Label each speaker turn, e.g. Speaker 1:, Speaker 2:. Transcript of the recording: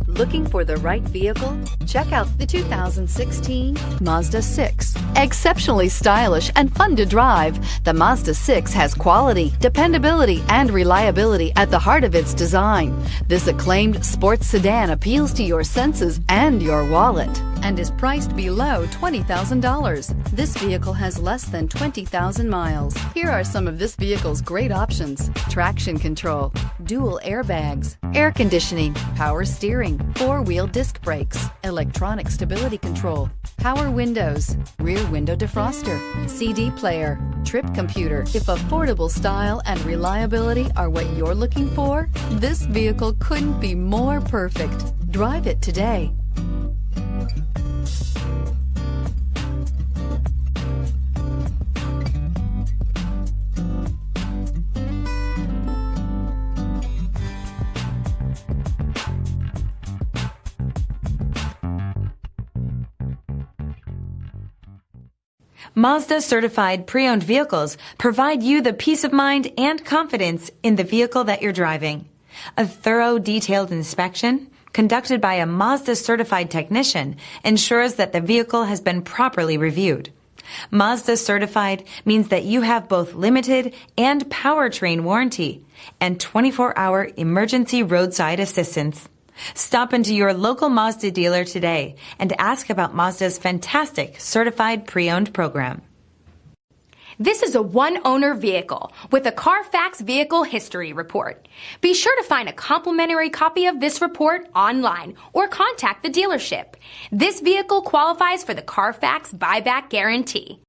Speaker 1: Looking for the right vehicle? Check out the 2016 Mazda 6. Exceptionally stylish and fun to drive, the Mazda 6 has quality, dependability, and reliability at the heart of its design. This acclaimed sports sedan appeals to your senses and your wallet and is priced below $20,000. This vehicle has less than 20,000 miles. Here are some of this vehicle's great options: traction control, dual airbags, air conditioning, power steering, four-wheel disc brakes, electronic stability control, power windows, rear window defroster, CD player, trip computer. If affordable style and reliability are what you're looking for, this vehicle couldn't be more perfect. Drive it today.
Speaker 2: Mazda certified pre-owned vehicles provide you the peace of mind and confidence in the vehicle that you're driving. A thorough, detailed inspection conducted by a Mazda certified technician ensures that the vehicle has been properly reviewed. Mazda certified means that you have both limited and powertrain warranty and 24-hour emergency roadside assistance. Stop into your local Mazda dealer today and ask about Mazda's fantastic certified pre-owned program.
Speaker 3: This is a one-owner vehicle with a CARFAX Vehicle History Report. Be sure to find a complimentary copy of this report online or contact the dealership. This vehicle qualifies for the CARFAX Buyback Guarantee.